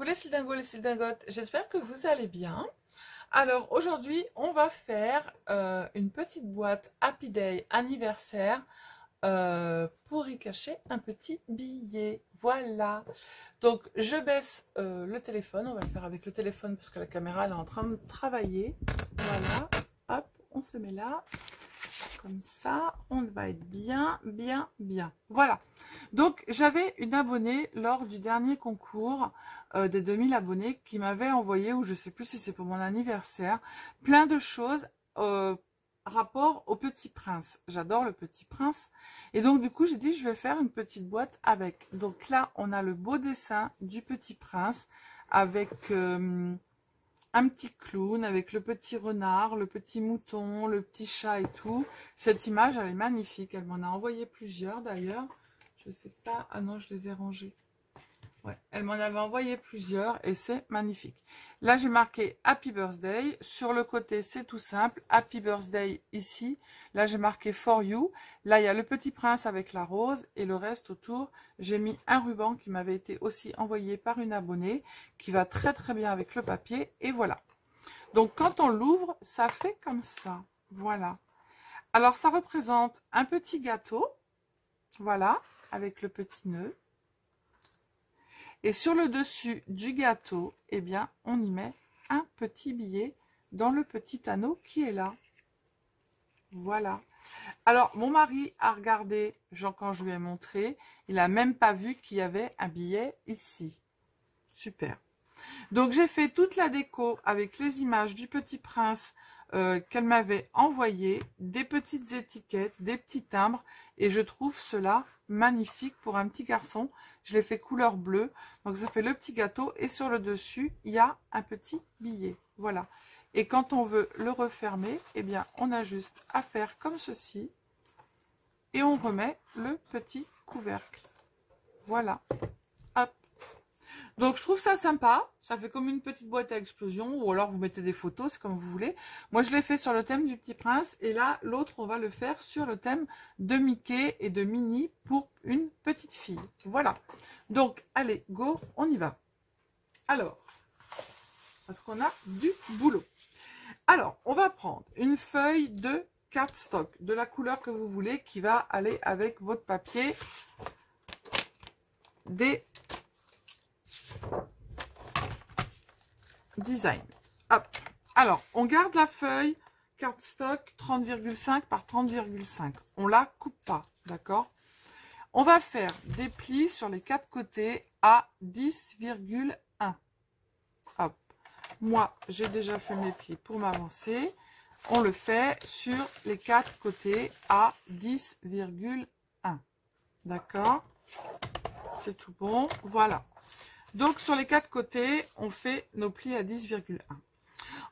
les Sildingos, les Sildingotes, j'espère que vous allez bien. Alors aujourd'hui, on va faire une petite boîte Happy Day anniversaire pour y cacher un petit billet. Voilà. Donc je baisse le téléphone, on va le faire avec le téléphone parce que la caméra elle est en train de travailler. Voilà, hop, on se met là. Comme ça, on va être bien, bien, bien. Voilà. Donc, j'avais une abonnée lors du dernier concours des 2000 abonnés qui m'avait envoyé, ou je ne sais plus si c'est pour mon anniversaire, plein de choses rapport au Petit Prince. J'adore le Petit Prince. Et donc, du coup, j'ai dit, je vais faire une petite boîte avec. Donc là, on a le beau dessin du Petit Prince avec... un petit clown avec le petit renard, le petit mouton, le petit chat et tout. Cette image, elle est magnifique. Elle m'en a envoyé plusieurs d'ailleurs. Je sais pas. Ah non, je les ai rangées. Ouais, elle m'en avait envoyé plusieurs et c'est magnifique. Là, j'ai marqué Happy Birthday. Sur le côté, c'est tout simple. Happy Birthday ici. Là, j'ai marqué For You. Là, il y a le Petit Prince avec la rose et le reste autour. J'ai mis un ruban qui m'avait été aussi envoyé par une abonnée qui va très très bien avec le papier. Et voilà. Donc, quand on l'ouvre, ça fait comme ça. Voilà. Alors, ça représente un petit gâteau. Voilà, avec le petit nœud. Et sur le dessus du gâteau, eh bien, on y met un petit billet dans le petit anneau qui est là. Voilà. Alors, mon mari a regardé, quand je lui ai montré, il n'a même pas vu qu'il y avait un billet ici. Super. Donc, j'ai fait toute la déco avec les images du Petit Prince qu'elle m'avait envoyé, des petites étiquettes, des petits timbres, et je trouve cela magnifique pour un petit garçon. Je l'ai fait couleur bleue, donc ça fait le petit gâteau, et sur le dessus, il y a un petit billet. Voilà. Et quand on veut le refermer, eh bien, on a juste à faire comme ceci, et on remet le petit couvercle. Voilà. Hop. Donc, je trouve ça sympa. Ça fait comme une petite boîte à explosion. Ou alors, vous mettez des photos, c'est comme vous voulez. Moi, je l'ai fait sur le thème du Petit Prince. Et là, l'autre, on va le faire sur le thème de Mickey et de Minnie pour une petite fille. Voilà. Donc, allez, go, on y va. Alors, parce qu'on a du boulot. Alors, on va prendre une feuille de cardstock de la couleur que vous voulez qui va aller avec votre papier des design. Hop. Alors, on garde la feuille cardstock 30,5 par 30,5. On la coupe pas, d'accord? On va faire des plis sur les quatre côtés à 10,1. Hop. Moi, j'ai déjà fait mes plis pour m'avancer. On le fait sur les quatre côtés à 10,1. D'accord? C'est tout bon. Voilà. Donc, sur les quatre côtés, on fait nos plis à 10,1.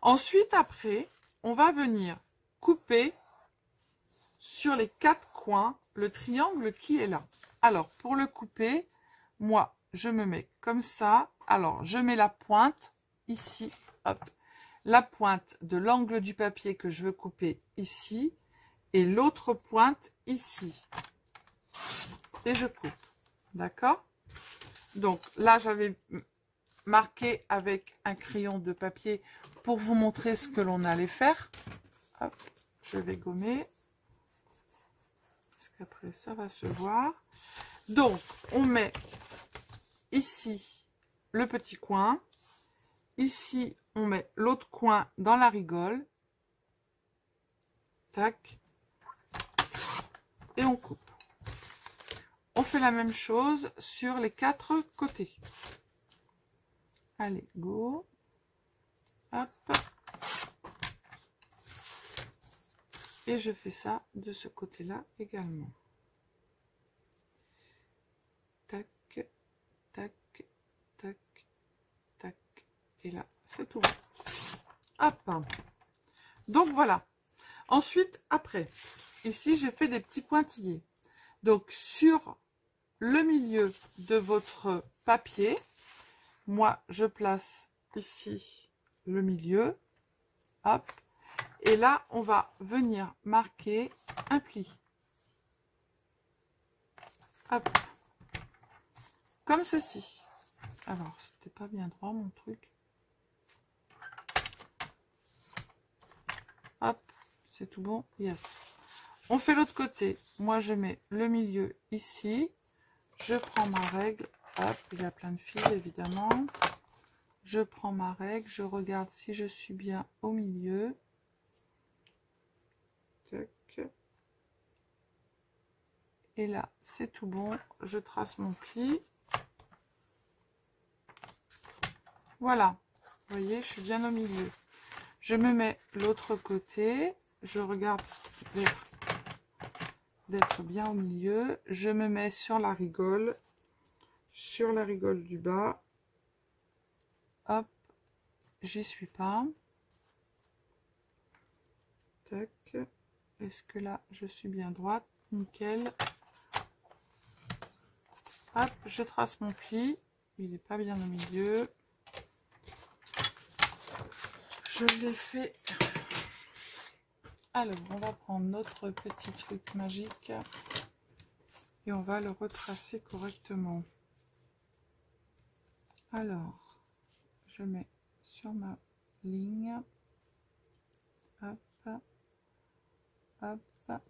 Ensuite, après, on va venir couper sur les quatre coins le triangle qui est là. Alors, pour le couper, moi, je me mets comme ça. Alors, je mets la pointe ici. Hop. La pointe de l'angle du papier que je veux couper ici. Et l'autre pointe ici. Et je coupe. D'accord ? Donc là, j'avais marqué avec un crayon de papier pour vous montrer ce que l'on allait faire. Hop, je vais gommer. Parce qu'après, ça va se voir. Donc, on met ici le petit coin. Ici, on met l'autre coin dans la rigole. Tac. Et on coupe. On fait la même chose sur les quatre côtés. Allez, go. Hop. Et je fais ça de ce côté-là également. Tac, tac, tac, tac. Et là, c'est tout. Hop. Donc, voilà. Ensuite, après, ici, j'ai fait des petits pointillés. Donc, sur le milieu de votre papier, moi, je place ici le milieu. Hop. Et là, on va venir marquer un pli. Hop. Comme ceci. Alors, c'était pas bien droit mon truc. Hop, c'est tout bon. Yes. On fait l'autre côté. Moi, je mets le milieu ici. Je prends ma règle. Hop, il y a plein de fils, évidemment. Je prends ma règle. Je regarde si je suis bien au milieu. Tac. Et là, c'est tout bon. Je trace mon pli. Voilà. Vous voyez, je suis bien au milieu. Je me mets l'autre côté. Je regarde d'être bien au milieu. Je me mets sur la rigole du bas. Hop, j'y suis pas. Tac. Est-ce que là, je suis bien droite? Nickel. Hop, je trace mon pli. Il n'est pas bien au milieu. Je l'ai fait. Alors, on va prendre notre petit truc magique et on va le retracer correctement. Alors, je mets sur ma ligne. Hop, hop.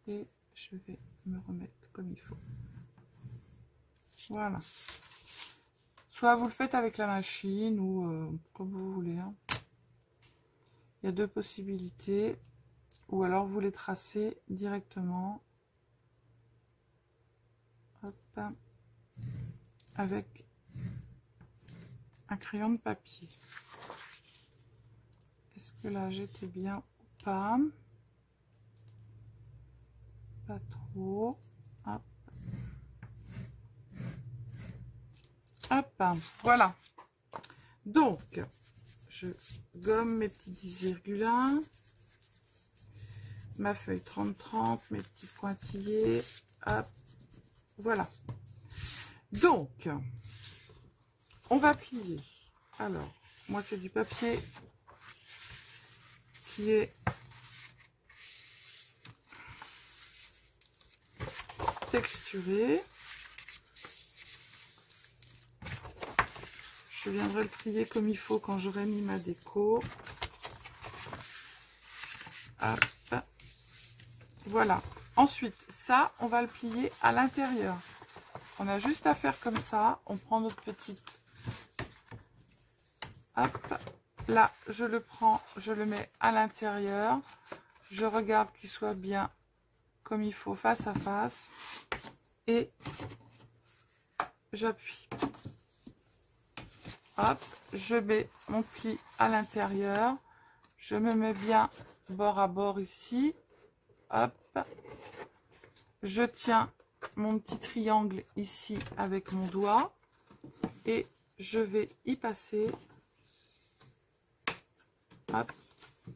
Et je vais me remettre comme il faut. Voilà. Soit vous le faites avec la machine ou comme vous voulez. Hein. Il y a deux possibilités. Ou alors vous les tracez directement. Hop. Avec un crayon de papier. Est-ce que là j'étais bien ou pas? Pas trop. Hop. Hop. Voilà. Donc, je gomme mes petits 10,1. Ma feuille 30-30, mes petits pointillés. Hop. Voilà. Donc, on va plier. Alors, moi c'est du papier qui est texturé. Je viendrai le plier comme il faut quand j'aurai mis ma déco. Hop. Voilà. Ensuite, ça, on va le plier à l'intérieur. On a juste à faire comme ça. On prend notre petite... Hop. Là, je le prends, je le mets à l'intérieur. Je regarde qu'il soit bien comme il faut, face à face. Et j'appuie. Hop, je mets mon pli à l'intérieur. Je me mets bien bord à bord ici. Hop. Je tiens mon petit triangle ici avec mon doigt. Et je vais y passer. Hop.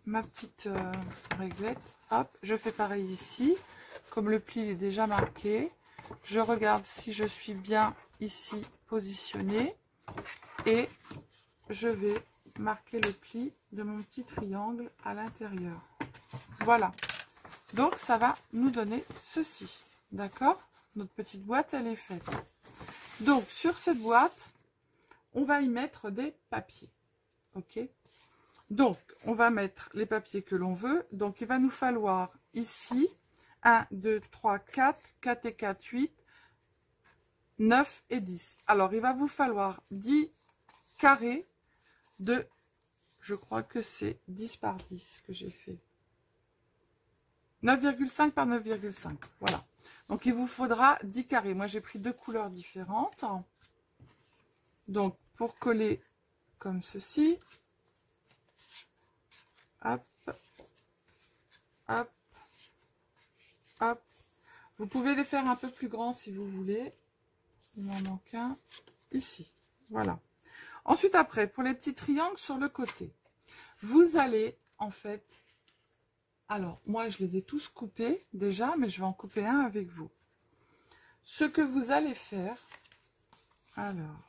Ma petite réglette. Hop. Je fais pareil ici. Comme le pli est déjà marqué. Je regarde si je suis bien ici positionnée. Et je vais marquer le pli de mon petit triangle à l'intérieur. Voilà. Donc, ça va nous donner ceci. D'accord? Notre petite boîte, elle est faite. Donc, sur cette boîte, on va y mettre des papiers. OK? Donc, on va mettre les papiers que l'on veut. Donc, il va nous falloir ici 1, 2, 3, 4, 4 et 4, 8, 9 et 10. Alors, il va vous falloir 10 carrés de, je crois que c'est 10 par 10 que j'ai fait. 9,5 par 9,5. Voilà. Donc, il vous faudra 10 carrés. Moi, j'ai pris deux couleurs différentes. Donc, pour coller comme ceci. Hop. Hop. Hop. Vous pouvez les faire un peu plus grands si vous voulez. Il m'en manque un ici. Voilà. Ensuite, après, pour les petits triangles sur le côté, vous allez, en fait... Alors, moi, je les ai tous coupés déjà, mais je vais en couper un avec vous. Ce que vous allez faire... Alors,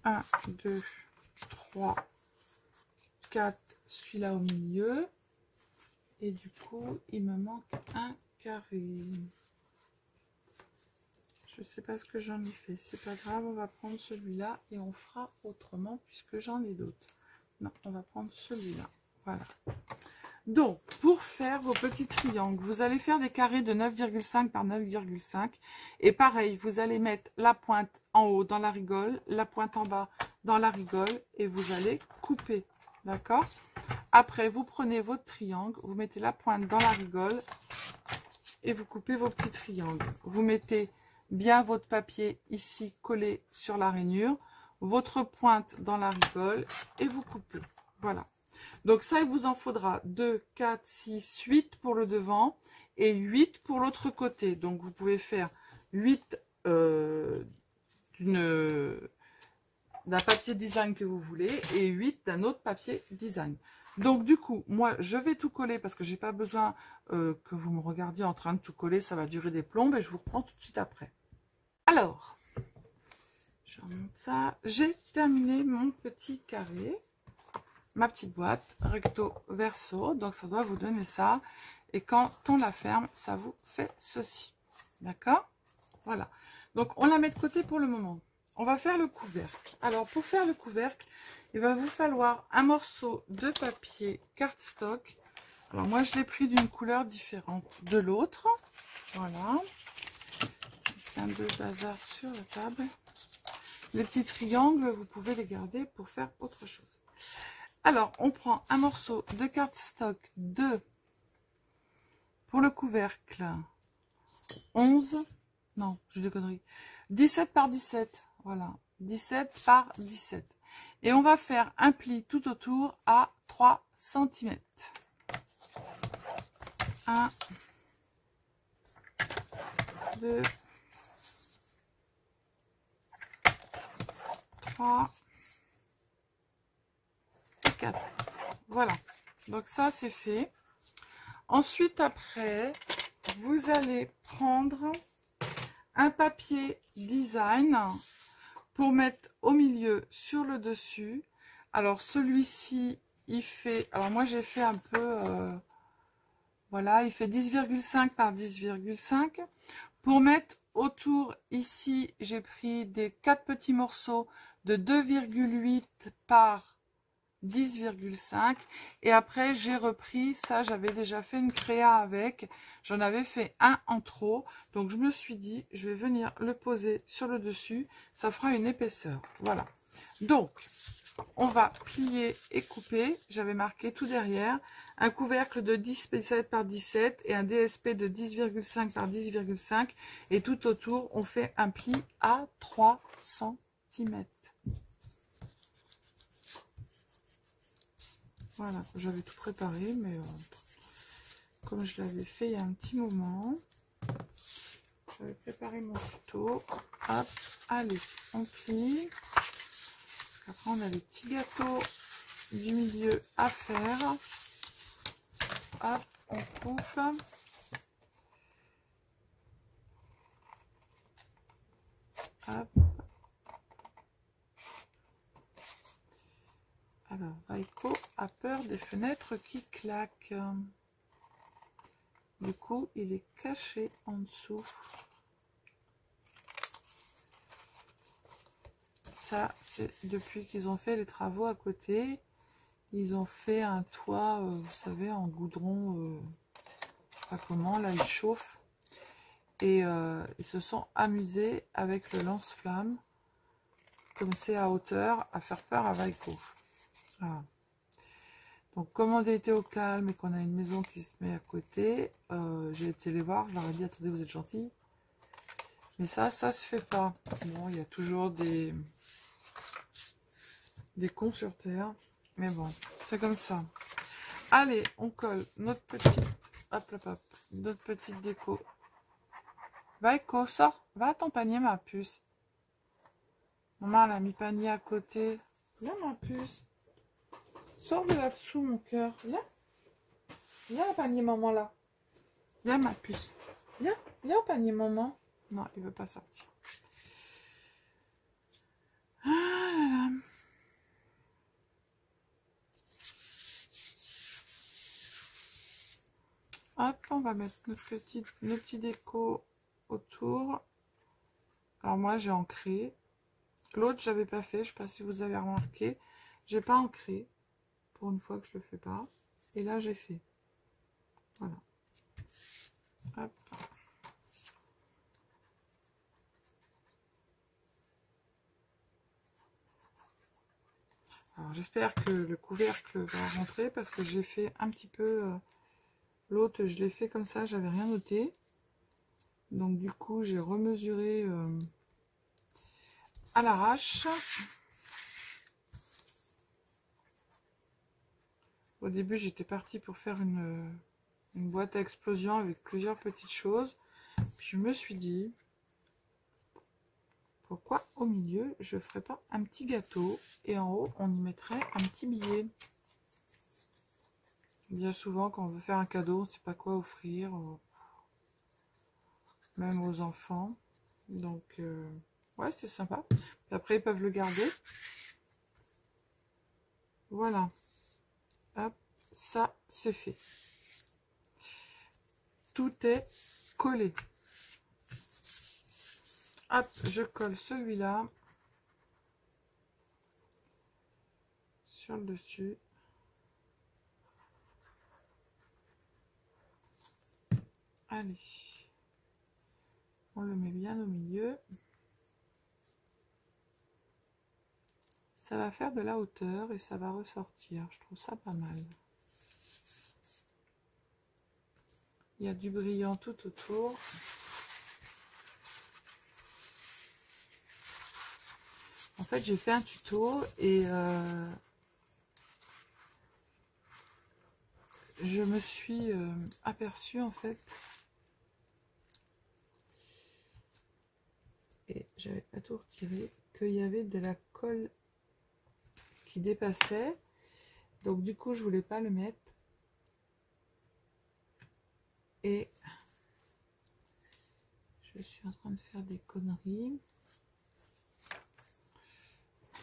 1, 2, 3, 4, celui-là au milieu. Et du coup, il me manque un carré. Je Je sais pas ce que j'en ai fait. C'est pas grave, on va prendre celui-là et on fera autrement puisque j'en ai d'autres. Non, on va prendre celui-là. Voilà. Donc, pour faire vos petits triangles, vous allez faire des carrés de 9,5 par 9,5. Et pareil, vous allez mettre la pointe en haut dans la rigole, la pointe en bas dans la rigole et vous allez couper. D'accord? Après, vous prenez votre triangle, vous mettez la pointe dans la rigole et vous coupez vos petits triangles. Vous mettez bien votre papier ici collé sur la rainure, votre pointe dans la rigole et vous coupez. Voilà. Donc ça, il vous en faudra 2, 4, 6, 8 pour le devant et 8 pour l'autre côté. Donc vous pouvez faire 8 d'un papier design que vous voulez et 8 d'un autre papier design. Donc du coup, moi je vais tout coller parce que j'ai pas besoin que vous me regardiez en train de tout coller, ça va durer des plombes et je vous reprends tout de suite après. Alors, je remonte ça, j'ai terminé mon petit carré, ma petite boîte recto verso, donc ça doit vous donner ça et quand on la ferme, ça vous fait ceci. D'accord? Voilà. Donc on la met de côté pour le moment. On va faire le couvercle. Alors pour faire le couvercle, il va vous falloir un morceau de papier cardstock. Alors moi je l'ai pris d'une couleur différente de l'autre. Voilà. Plein de bazar sur la table. Les petits triangles, vous pouvez les garder pour faire autre chose. Alors on prend un morceau de cardstock de, pour le couvercle, 11, non j'ai des conneries, 17 par 17. Voilà, 17 par 17. Et on va faire un pli tout autour à 3 cm. 1, 2, 3 et 4. Voilà, donc ça c'est fait. Ensuite, après, vous allez prendre un papier design pour mettre au milieu sur le dessus. Alors celui-ci il fait, alors moi j'ai fait un peu voilà, il fait 10,5 par 10,5. Pour mettre autour ici, j'ai pris des 4 petits morceaux de 2,8 par 10,5 et après j'ai repris ça, j'avais déjà fait une créa avec, j'en avais fait un en trop, donc je me suis dit je vais venir le poser sur le dessus, ça fera une épaisseur. Voilà, donc on va plier et couper. J'avais marqué tout derrière un couvercle de 17 par 17 et un DSP de 10,5 par 10,5 et tout autour on fait un pli à 3 cm. Voilà, j'avais tout préparé, mais comme je l'avais fait il y a un petit moment, j'avais préparé mon tuto. Hop, allez, on plie. Parce qu'après, on a les petits gâteaux du milieu à faire. Hop, on coupe. Hop. Alors, Vaiko a peur des fenêtres qui claquent. Du coup, il est caché en dessous. Ça, c'est depuis qu'ils ont fait les travaux à côté. Ils ont fait un toit, vous savez, en goudron, je sais pas comment, là, ils chauffent. Et ils se sont amusés avec le lance-flamme, comme c'est à hauteur, à faire peur à Vaiko. Voilà. Donc, comme on était au calme et qu'on a une maison qui se met à côté, j'ai été les voir, je leur ai dit, attendez, vous êtes gentils. Mais ça se fait pas. Bon, il y a toujours des cons sur terre. Mais bon, c'est comme ça. Allez, on colle notre petite, hop, hop, hop, notre petite déco. Vaiko, sors, va à ton panier, ma puce. Maman, elle a mis panier à côté. Viens, ma puce. Sors de là-dessous, mon cœur. Viens. Viens au panier, maman, là. Viens, ma puce. Viens. Viens au panier, maman. Non, il veut pas sortir. Ah là là. Hop, on va mettre nos petits décos autour. Alors moi j'ai ancré. L'autre j'avais pas fait, je sais pas si vous avez remarqué. J'ai pas ancré. Pour une fois que je le fais pas. Et là j'ai fait. Voilà. Hop. Alors j'espère que le couvercle va rentrer parce que j'ai fait un petit peu... l'autre je l'ai fait comme ça, j'avais rien noté. Donc du coup j'ai remesuré à l'arrache. Au début j'étais partie pour faire une boîte à explosion avec plusieurs petites choses. Puis je me suis dit, pourquoi au milieu je ne ferais pas un petit gâteau et en haut on y mettrait un petit billet. Bien souvent quand on veut faire un cadeau, on ne sait pas quoi offrir, même aux enfants. Donc ouais, c'est sympa. Et après ils peuvent le garder. Voilà. Hop, ça c'est fait. Tout est collé. Hop, je colle celui-là sur le dessus. Allez, on le met bien au milieu. Ça va faire de la hauteur et ça va ressortir. Je trouve ça pas mal. Il y a du brillant tout autour. En fait, j'ai fait un tuto et je me suis aperçue en fait, et j'avais pas tout retiré, qu'il y avait de la colle qui dépassait. Donc du coup, je voulais pas le mettre. Et je suis en train de faire des conneries.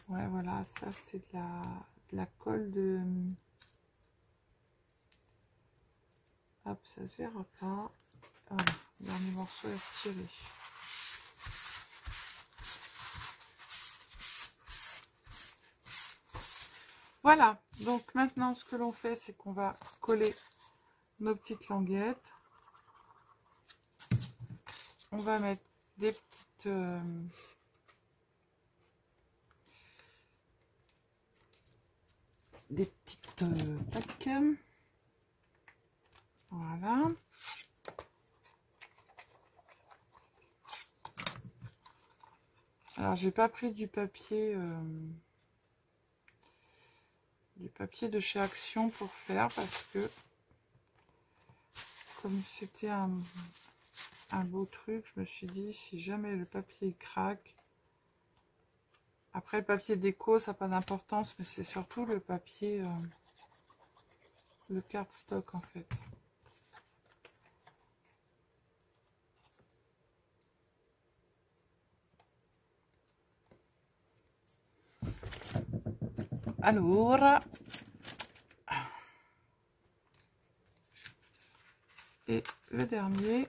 Ouais, voilà, ça c'est de la colle de... Hop, ça se verra pas. Voilà, le dernier morceau est retiré. Voilà, donc maintenant ce que l'on fait, c'est qu'on va coller nos petites languettes. On va mettre des petites... tac. Voilà. Alors j'ai pas pris du papier de chez Action pour faire parce que comme c'était un beau truc, je me suis dit si jamais le papier craque. Après le papier déco ça n'a pas d'importance, mais c'est surtout le papier le cardstock en fait. Alors, et le dernier,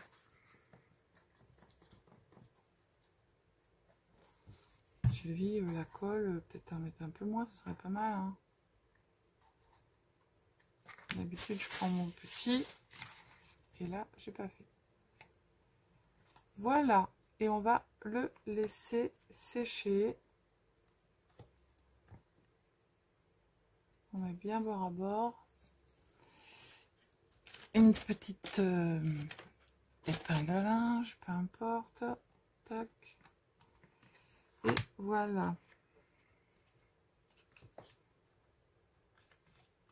j'ai vu la colle, peut-être en mettre un peu moins, ce serait pas mal. Hein. D'habitude, je prends mon petit, et là, j'ai pas fait. Voilà, et on va le laisser sécher. On met bien bord à bord. Une petite épingle à linge, peu importe. Tac. Et voilà.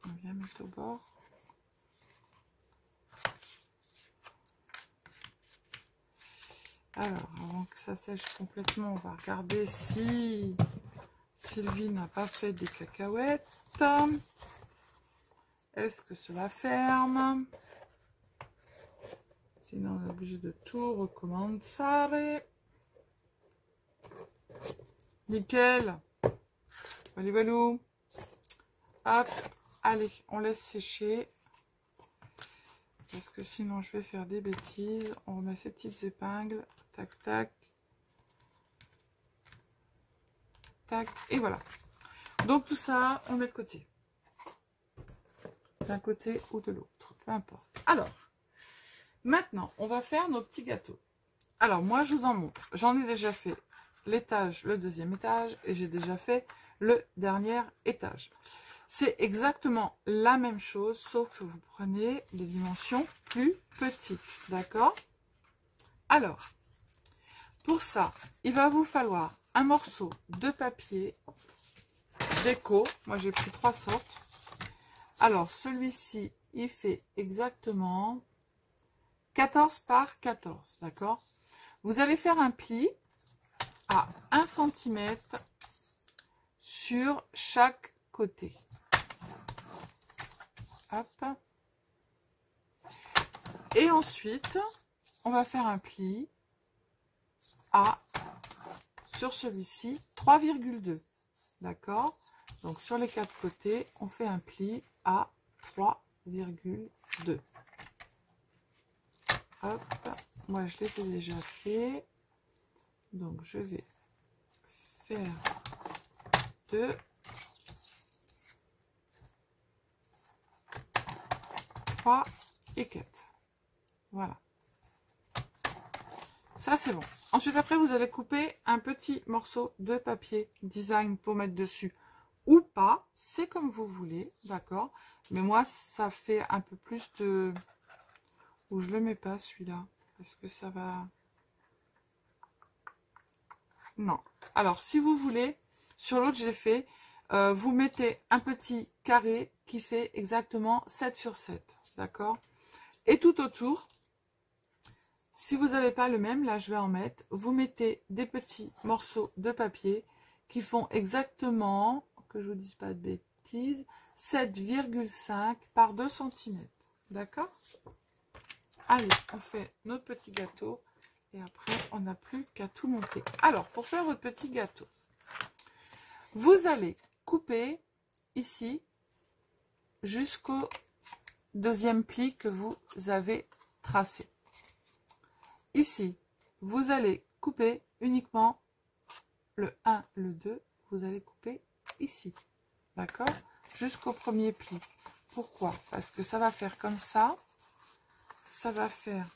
On vient mettre au bord. Alors, avant que ça sèche complètement, on va regarder si Sylvie n'a pas fait des cacahuètes. Est-ce que cela ferme? Sinon, on est obligé de tout recommencer. Nickel. Allez, valou. Hop. Allez, on laisse sécher. Parce que sinon, je vais faire des bêtises. On remet ces petites épingles. Tac, tac. tac, et voilà. Donc tout ça, on met de côté. D'un côté ou de l'autre, peu importe. Alors, maintenant, on va faire nos petits gâteaux. Alors, moi, je vous en montre. J'en ai déjà fait l'étage, le deuxième étage, et j'ai déjà fait le dernier étage. C'est exactement la même chose, sauf que vous prenez des dimensions plus petites, d'accord? Alors, pour ça, il va vous falloir un morceau de papier déco. Moi, j'ai pris 3 sortes. Alors, celui-ci, il fait exactement 14 par 14, d'accord? Vous allez faire un pli à 1 cm sur chaque côté. Hop. Et ensuite, on va faire un pli à, sur celui-ci, 3,2. D'accord? Donc, sur les 4 côtés, on fait un pli à 3,2. Hop. Moi, je les ai déjà fait. Donc, je vais faire 2, 3 et 4. Voilà. Ça, c'est bon. Ensuite, après, vous allez couper un petit morceau de papier design pour mettre dessus ou pas. C'est comme vous voulez, d'accord? Mais moi, ça fait un peu plus de... Ou je le mets pas, celui-là. Est-ce que ça va... Non. Alors, si vous voulez, sur l'autre, j'ai fait... vous mettez un petit carré qui fait exactement 7 sur 7. D'accord? Et tout autour... Si vous n'avez pas le même, là je vais en mettre, vous mettez des petits morceaux de papier qui font exactement, que je vous dise pas de bêtises, 7,5 par 2 cm. D'accord? Allez, on fait notre petit gâteau et après on n'a plus qu'à tout monter. Alors, pour faire votre petit gâteau, vous allez couper ici jusqu'au deuxième pli que vous avez tracé. Ici, vous allez couper uniquement le 1, le 2, vous allez couper ici, d'accord? Jusqu'au premier pli. Pourquoi? Parce que ça va faire comme ça va faire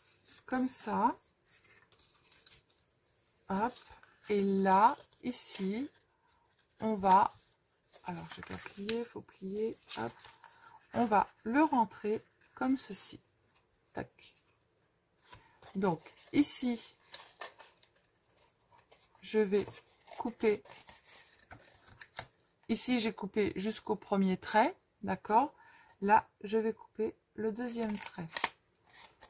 comme ça, hop, et là, ici, on va, alors je vais pas plier, il faut plier, hop, on va le rentrer comme ceci, tac. Donc, ici, je vais couper, ici j'ai coupé jusqu'au premier trait, d'accord? Là, je vais couper le deuxième trait.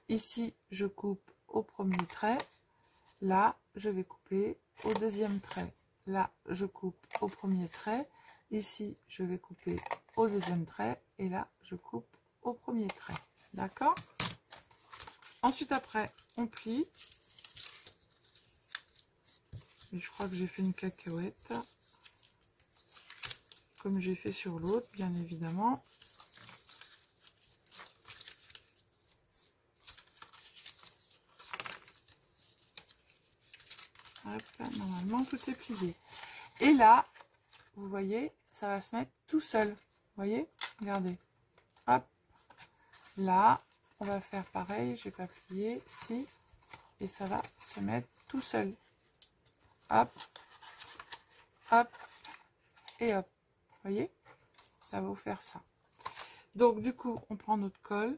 Ici, je coupe au premier trait. Là, je vais couper au deuxième trait. Là, je coupe au premier trait. Ici, je vais couper au deuxième trait. Et là, je coupe au premier trait. D'accord? Ensuite, après, on plie. Et je crois que j'ai fait une cacahuète. Comme j'ai fait sur l'autre, bien évidemment. Hop, là, normalement, tout est plié. Et là, vous voyez, ça va se mettre tout seul. Vous voyez? Regardez. Hop. Là, on va faire pareil. Je vais pas plier ici. Et ça va se mettre tout seul. Hop. Hop. Et hop. Vous voyez? Ça va vous faire ça. Donc, du coup, on prend notre colle.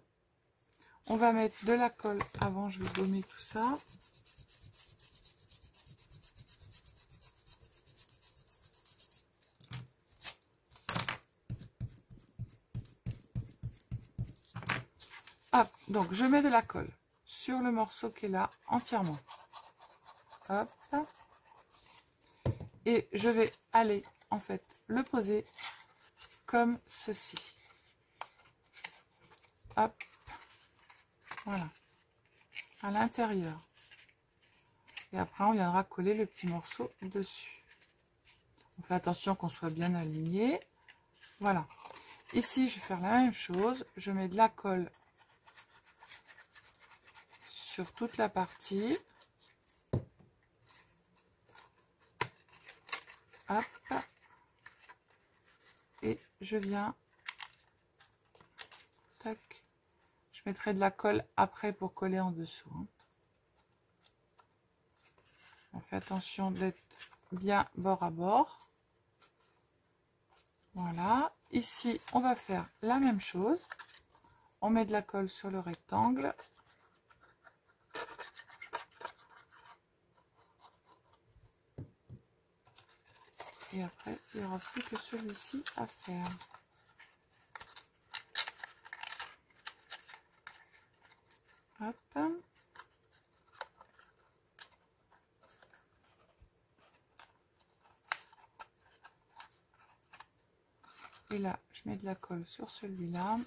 On va mettre de la colle avant. Je vais gommer tout ça. Hop, donc je mets de la colle sur le morceau qui est là entièrement. Hop. Et je vais aller en fait le poser comme ceci. Hop. Voilà. À l'intérieur. Et après on viendra coller le petit morceau dessus. On fait attention qu'on soit bien aligné. Voilà. Ici je vais faire la même chose. Je mets de la colle sur toute la partie. hop, et je viens, tac, je mettrai de la colle après pour coller en dessous, hein. On fait attention d'être bien bord à bord. Voilà, ici on va faire la même chose. On met de la colle sur le rectangle. Et après, il n'y aura plus que celui-ci à faire. Hop. Et là, je mets de la colle sur celui-là.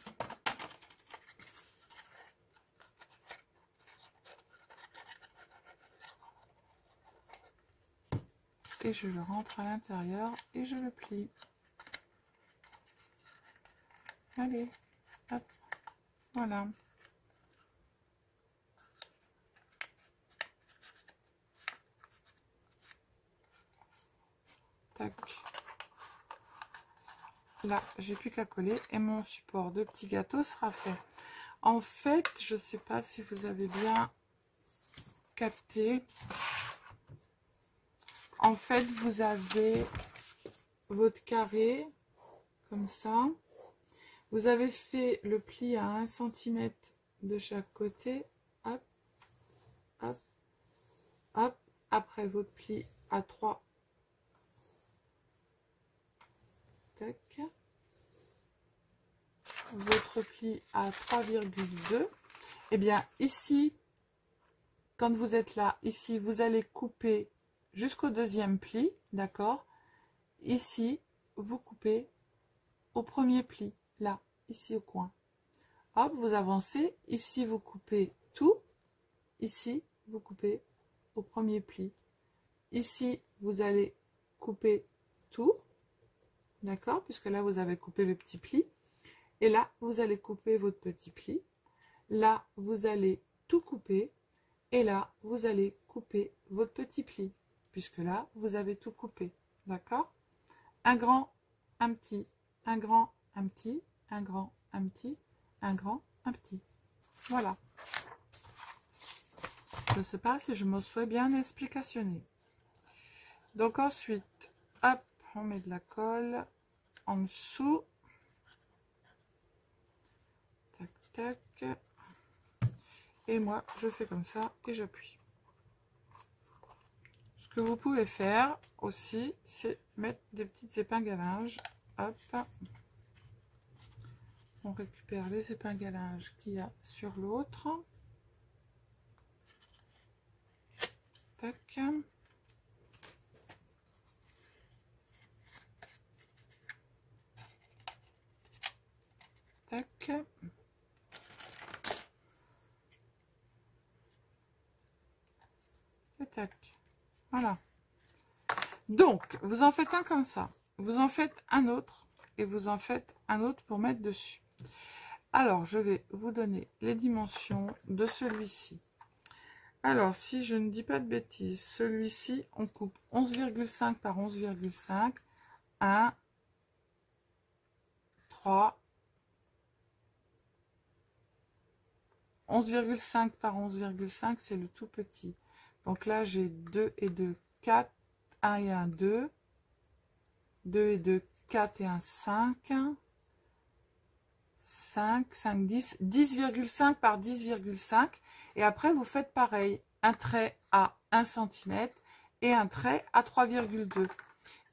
Et je le rentre à l'intérieur et je le plie. Allez, hop, voilà. Tac. Là, j'ai plus qu'à coller et mon support de petit gâteau sera fait. En fait, je ne sais pas si vous avez bien capté. En fait, vous avez votre carré comme ça. Vous avez fait le pli à 1 cm de chaque côté. Hop, hop, hop. Après votre pli à 3. Tac. Votre pli à 3,2. Et bien ici, quand vous êtes là, ici, vous allez couper jusqu'au deuxième pli, d'accord? Ici, vous coupez au premier pli, là, ici au coin. Hop, vous avancez, ici vous coupez tout, ici vous coupez au premier pli. Ici, vous allez couper tout, d'accord? Puisque là, vous avez coupé le petit pli. Et là, vous allez couper votre petit pli. Là, vous allez tout couper. Et là, vous allez couper votre petit pli. Puisque là, vous avez tout coupé. D'accord? Un grand, un petit, un grand, un petit, un grand, un petit, un grand, un petit. Voilà. Je ne sais pas si je me suis bien explicationné. Donc ensuite, hop, on met de la colle en dessous. Tac, tac. Et moi, je fais comme ça et j'appuie. Ce que vous pouvez faire aussi, c'est mettre des petites épingles à linge. Hop. On récupère les épingles à linge qu'il y a sur l'autre. Tac. Tac. Et tac. Voilà. Donc, vous en faites un comme ça. Vous en faites un autre. Et vous en faites un autre pour mettre dessus. Alors, je vais vous donner les dimensions de celui-ci. Alors, si je ne dis pas de bêtises, celui-ci, on coupe 11,5 par 11,5. 1, 3, 11,5 par 11,5, c'est le tout petit. Donc là, j'ai 2 et 2, 4, 1 et 1, 2. 2 et 2, 4 et 1, 5. 5, 5, 10, 10,5 par 10,5. Et après, vous faites pareil. Un trait à 1 cm et un trait à 3,2.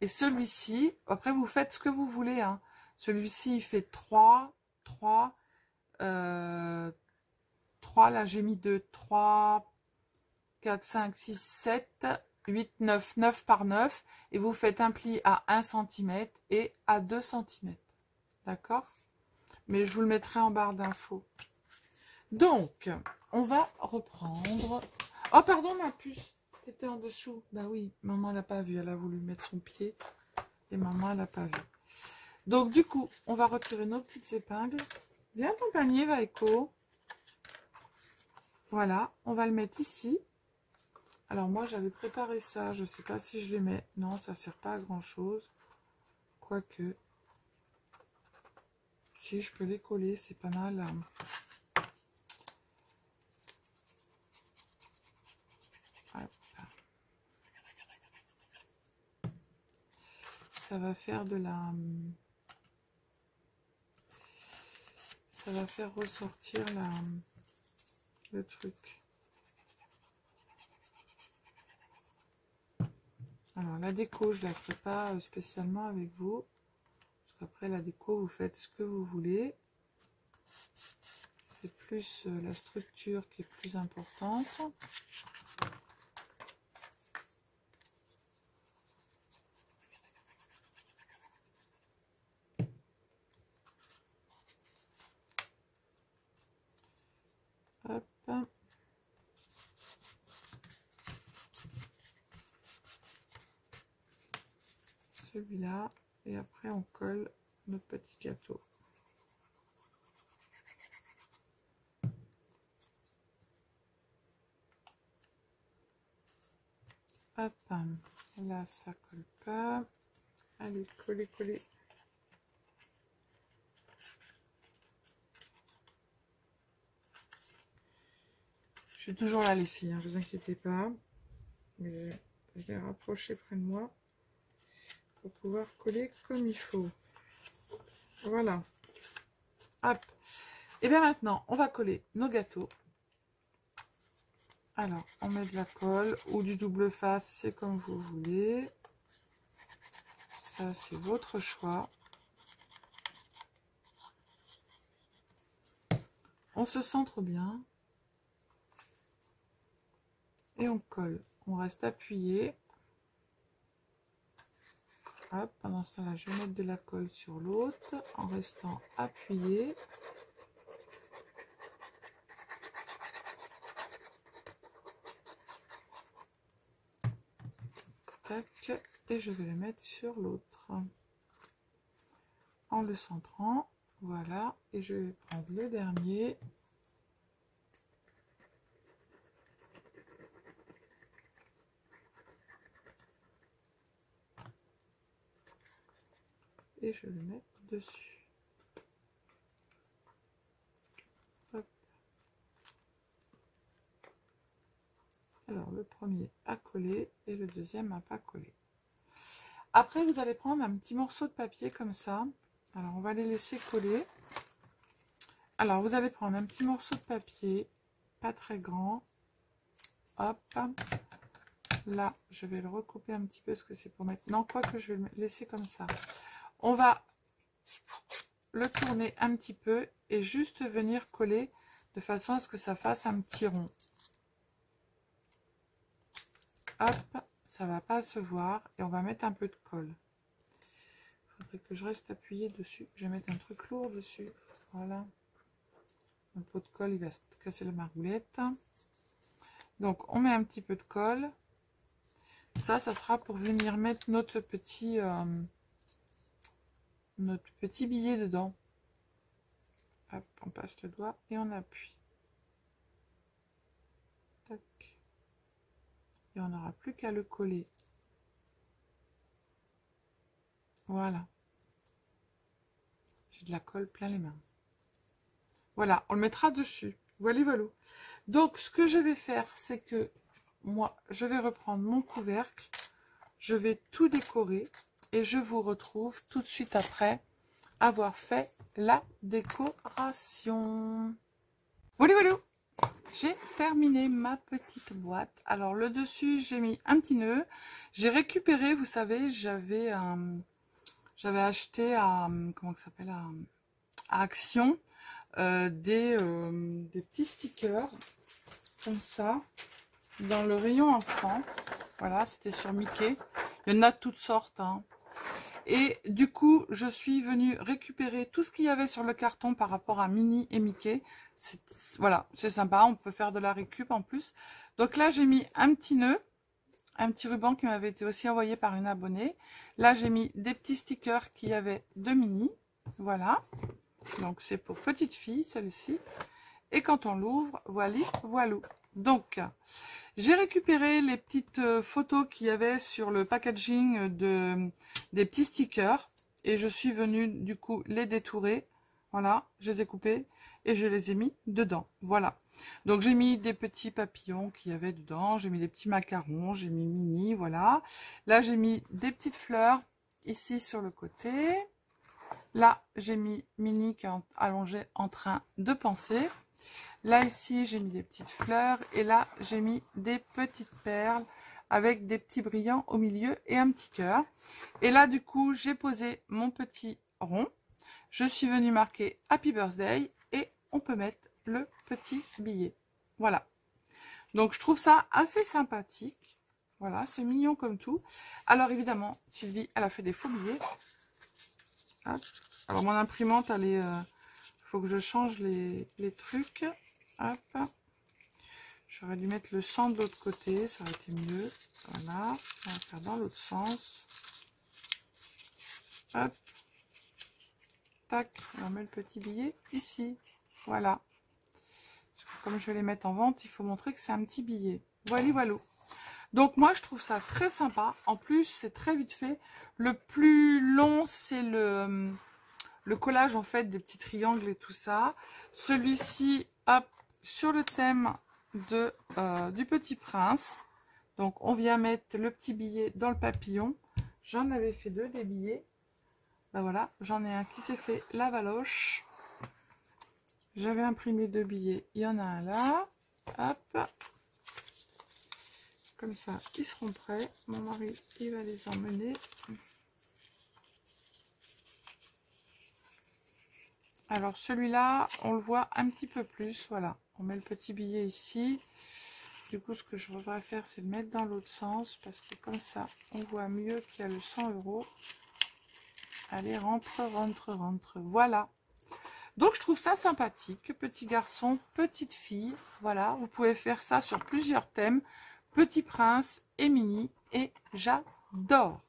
Et celui-ci, après, vous faites ce que vous voulez, hein. Celui-ci, il fait 3, 3, 3, là, j'ai mis 2, 3, 4, 5, 6, 7, 8, 9, 9 par 9. Et vous faites un pli à 1 cm et à 2 cm. D'accord? Mais je vous le mettrai en barre d'infos. Donc, on va reprendre. Oh, pardon, ma puce. C'était en dessous. Bah oui, maman, elle n'a pas vu. Elle a voulu mettre son pied. Et maman, elle n'a pas vu. Donc, du coup, on va retirer nos petites épingles. Viens, ton panier, Vaiko. Voilà, on va le mettre ici. Alors moi j'avais préparé ça, je sais pas si je les mets. Non, ça sert pas à grand chose. Quoique. Si je peux les coller, c'est pas mal. Hop. Ça va faire de la... Ça va faire ressortir le truc. Alors la déco, je la ferai pas spécialement avec vous. Parce qu'après la déco, vous faites ce que vous voulez. C'est plus la structure qui est plus importante. Hop. Celui-là. Et après, on colle notre petit gâteau. Hop. Là, ça colle pas. Allez, coller, coller. Je suis toujours là, les filles, ne vous inquiétez pas. Mais je l'ai rapproché près de moi pour pouvoir coller comme il faut. Voilà. Hop. Et bien maintenant, on va coller nos gâteaux. Alors, on met de la colle ou du double face, c'est comme vous voulez. Ça, c'est votre choix. On se centre bien. Et on colle. On reste appuyé. Hop, pendant ce temps-là, je vais mettre de la colle sur l'autre en restant appuyé. Tac, et je vais le mettre sur l'autre. En le centrant, voilà. Et je vais prendre le dernier. Et je le mets dessus. Hop. Alors le premier a collé et le deuxième n'a pas collé. Après vous allez prendre un petit morceau de papier comme ça. Alors on va les laisser coller. Alors vous allez prendre un petit morceau de papier, pas très grand. Hop. Là je vais le recouper un petit peu parce que c'est pour mettre... Non, quoique je vais le laisser comme ça. On va le tourner un petit peu et juste venir coller de façon à ce que ça fasse un petit rond. Hop, ça va pas se voir et on va mettre un peu de colle. Il faudrait que je reste appuyé dessus. Je vais mettre un truc lourd dessus. Voilà. Le pot de colle, il va se casser la margoulette. Donc, on met un petit peu de colle. Ça sera pour venir mettre notre petit billet dedans. Hop, on passe le doigt et on appuie. Tac. Et on n'aura plus qu'à le coller. Voilà. J'ai de la colle plein les mains. Voilà, on le mettra dessus. Voilà, voilà. Donc, ce que je vais faire, c'est que moi, je vais reprendre mon couvercle. Je vais tout décorer. Et je vous retrouve tout de suite après avoir fait la décoration. Voilà, voilà. J'ai terminé ma petite boîte. Alors, le dessus, j'ai mis un petit nœud. J'ai récupéré, vous savez, j'avais acheté à, comment ça s'appelle, à Action, des petits stickers, comme ça, dans le rayon enfant. Voilà, c'était sur Mickey. Il y en a de toutes sortes, hein. Et du coup, je suis venue récupérer tout ce qu'il y avait sur le carton par rapport à Minnie et Mickey. Voilà, c'est sympa, on peut faire de la récup en plus. Donc là, j'ai mis un petit nœud, un petit ruban qui m'avait été aussi envoyé par une abonnée. Là, j'ai mis des petits stickers qu'il y avait de Minnie. Voilà, donc c'est pour petite fille, celle-ci. Et quand on l'ouvre, voilà, voilà. Donc, j'ai récupéré les petites photos qu'il y avait sur le packaging des petits stickers. Et je suis venue, du coup, les détourer. Voilà, je les ai coupés et je les ai mis dedans. Voilà. Donc, j'ai mis des petits papillons qu'il y avait dedans. J'ai mis des petits macarons. J'ai mis Minnie, voilà. Là, j'ai mis des petites fleurs ici sur le côté. Là, j'ai mis Minnie qui est allongée en train de penser. Là, ici, j'ai mis des petites fleurs. Et là, j'ai mis des petites perles avec des petits brillants au milieu et un petit cœur. Et là, du coup, j'ai posé mon petit rond. Je suis venue marquer Happy Birthday et on peut mettre le petit billet. Voilà. Donc, je trouve ça assez sympathique. Voilà, c'est mignon comme tout. Alors, évidemment, Sylvie, elle a fait des faux billets. Hop. Alors, mon imprimante, elle est... faut que je change les trucs. Hop. J'aurais dû mettre le sang de l'autre côté, ça aurait été mieux. Voilà, on va faire dans l'autre sens. Hop. Tac, on met le petit billet ici. Voilà. Comme je vais les mettre en vente, il faut montrer que c'est un petit billet. Voilà, voilà. Donc moi, je trouve ça très sympa. En plus, c'est très vite fait. Le plus long, c'est le collage, en fait, des petits triangles et tout ça. Celui-ci, hop, sur le thème du Petit Prince. Donc, on vient mettre le petit billet dans le papillon. J'en avais fait 2, des billets. Ben voilà, j'en ai un qui s'est fait la valoche. J'avais imprimé 2 billets. Il y en a un là. Hop. Comme ça, ils seront prêts. Mon mari, il va les emmener. Alors, celui-là, on le voit un petit peu plus. Voilà, on met le petit billet ici. Du coup, ce que je voudrais faire, c'est le mettre dans l'autre sens. Parce que comme ça, on voit mieux qu'il y a le 100 €. Allez, rentre, rentre, rentre. Voilà. Donc, je trouve ça sympathique. Petit garçon, petite fille. Voilà, vous pouvez faire ça sur plusieurs thèmes. Petit Prince et Minnie. Et j'adore.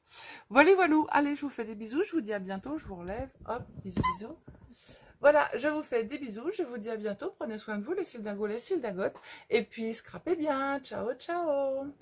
Voilà, voilà. Allez, je vous fais des bisous. Je vous dis à bientôt. Je vous relève. Hop, bisous, bisous. Voilà, je vous fais des bisous. Je vous dis à bientôt. Prenez soin de vous, les cils dingos, les cils dagotes. Et puis, scrapez bien. Ciao, ciao.